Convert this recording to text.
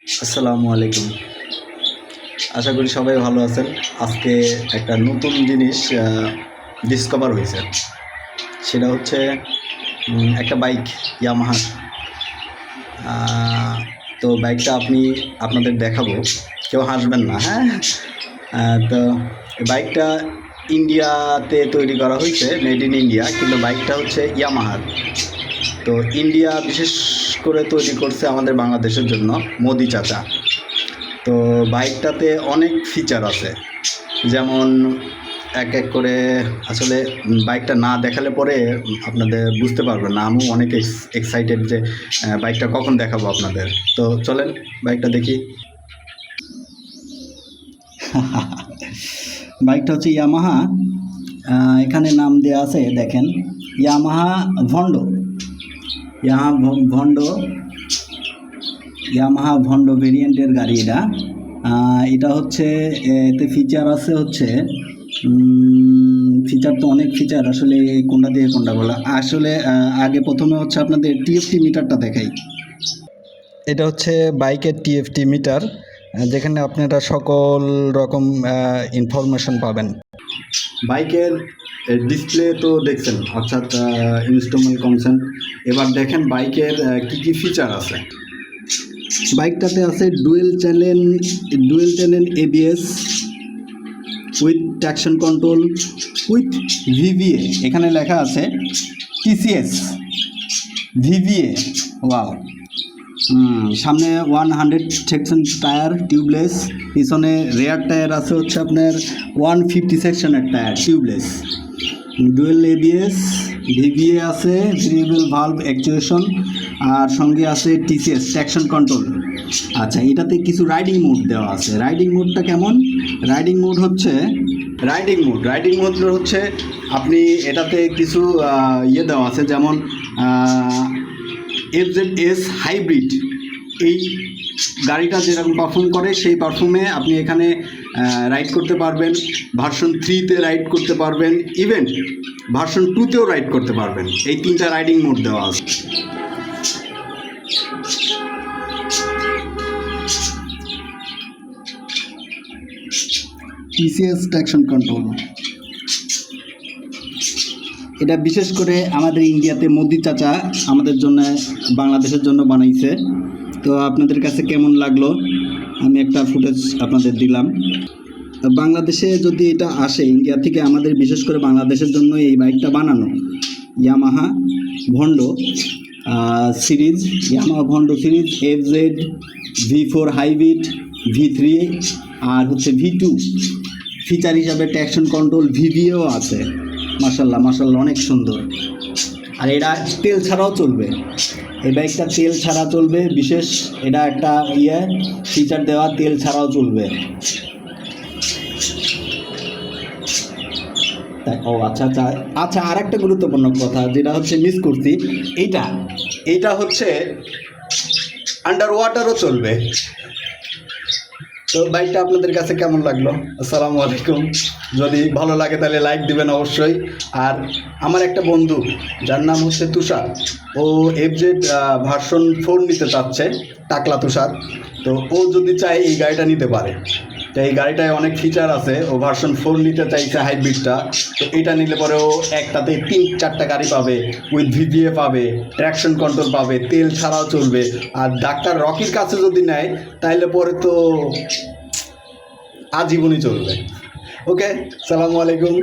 আসসালামু আলাইকুম। আশা করি সবাই ভালো আছেন। আজকে একটা নতুন জিনিস ডিসকভার হয়েছে। সেটা হচ্ছে একটা বাইক ইয়ামাহার। তো বাইকটা আপনাদের দেখাবো। কেউ হাসবেন না, হ্যাঁ? তো বাইকটা ইন্ডিয়াতে তৈরি করা হয়েছে, মেড ইন ইন্ডিয়া, কিন্তু বাইকটা হচ্ছে ইয়ামাহার। তো ইন্ডিয়া বিশেষ করে তৈরি করছে আমাদের বাংলাদেশের জন্য মোদি চাচা। তো বাইকটাতে অনেক ফিচার আছে, যেমন এক এক করে আসলে বাইকটা না দেখালে পরে আপনাদের বুঝতে পারবেন না। আমিও অনেক এক্সাইটেড যে বাইকটা কখন দেখাবো আপনাদের। তো চলেন বাইকটা দেখি। বাইকটা হচ্ছে ইয়ামাহা, এখানে নাম দেওয়া আছে দেখেন, ইয়ামাহা ভন্ডো। ভন্ডো ইয়ামাহা ভন্ডো ভেরিয়েন্টের গাড়ি এটা। এটা হচ্ছে এতে ফিচার আছে হচ্ছে ফিচার তো অনেক ফিচার, আসলে কোনটা দিয়ে কোনটা বলা। আসলে আগে প্রথমে হচ্ছে আপনাদের টিএফটি মিটারটা দেখাই। এটা হচ্ছে বাইকের টিএফটি মিটার, যেখানে আপনারা সকল রকম ইনফরমেশন পাবেন। বাইকের ডিসপ্লে তো দেখছেন, অর্থাৎ ইনস্ট্রুমেন্ট কনসেন্ট। এবার দেখেন বাইকের কি কি ফিচার আছে। বাইকটাতে আছে dual channel ABS with traction control with VVA. এখানে লেখা আছে টিসিএস ভিভিএ। ওয়াও। সামনে 100 সেকশন টায়ার টিউবলেস, পিছনে রেয়ার টায়ার আছে হচ্ছে আপনার 150 সেকশনের tyre tubeless. Dual ABS, VVA আছে, ভেরিয়েবল ভালভ অ্যাকচুয়েশন, আর সঙ্গে আছে টিসিএস ট্র্যাকশন কন্ট্রোল। আচ্ছা, এটাতে কিছু রাইডিং মোড দেওয়া আছে। রাইডিং মোডটা কেমন? রাইডিং মোড হচ্ছে আপনি এটাতে কিছু দেওয়া আছে, যেমন FZS হাইব্রিড। এই গাড়িটা যেরকম পারফর্ম করে সেই পারফর্মে আপনি এখানে রাইড করতে পারবেন। ভার্সন 3-তে রাইড করতে পারবেন, ইভেন ভার্সন 2-তেও রাইড করতে পারবেন। এই 3টা রাইডিং মোড দেওয়া আছে। টিসিএস ট্র্যাকশন কন্ট্রোল, এটা বিশেষ করে আমাদের ইন্ডিয়াতে মোদি চাচা আমাদের জন্য, বাংলাদেশের জন্য বানাইছে। তো আপনাদের কাছে কেমন লাগলো আমি একটা ফুটেজ আপনাদের দিলাম। বাংলাদেশে যদি এটা আসে ইন্ডিয়া থেকে, আমাদের বিশেষ করে বাংলাদেশের জন্য এই বাইকটা বানানো। ইয়ামাহা ভন্ডো series, FZ V4 hybrid, V3 আর হচ্ছে V2। ফিচার হিসাবে ট্র্যাকশন কন্ট্রোল, ভিভিও আছে। মাশাল্লাহ অনেক সুন্দর। আর এটা তেল ছাড়াও চলবে, এই বাইকটা তেল ছাড়া চলবে। বিশেষ এটা একটা ফিচার দেওয়া, তেল ছাড়াও চলবে। ও আচ্ছা, আর একটা গুরুত্বপূর্ণ কথা যেটা হচ্ছে মিস করছি, এইটা হচ্ছে আন্ডার ওয়াটারও চলবে। তো বাইকটা আপনাদের কাছে কেমন লাগলো? আসসালামু আলাইকুম। যদি ভালো লাগে তাহলে লাইক দিবেন অবশ্যই। আর আমার একটা বন্ধু যার নাম হচ্ছে তুষার, ও FZ ভার্সন 4 নিতে চাচ্ছে, টাকলা তুষার। তো ও যদি চায় এই গাড়িটা নিতে পারে। তো এই গাড়িটায় অনেক ফিচার আছে। ও ভার্সন 4 নিতে চাইছে হাইব্রিডটা। তো এটা নিলে পরে ও একটাতে 3-4টা গাড়ি পাবে, উইথ ভিভিএ পাবে, ট্র্যাকশন কন্ট্রোল পাবে, তেল ছাড়াও চলবে। আর ডাক্তার রকির কাছে যদি নেয় তাহলে পরে তো আজীবনই চলবে। ওকে, সালামু আলাইকুম।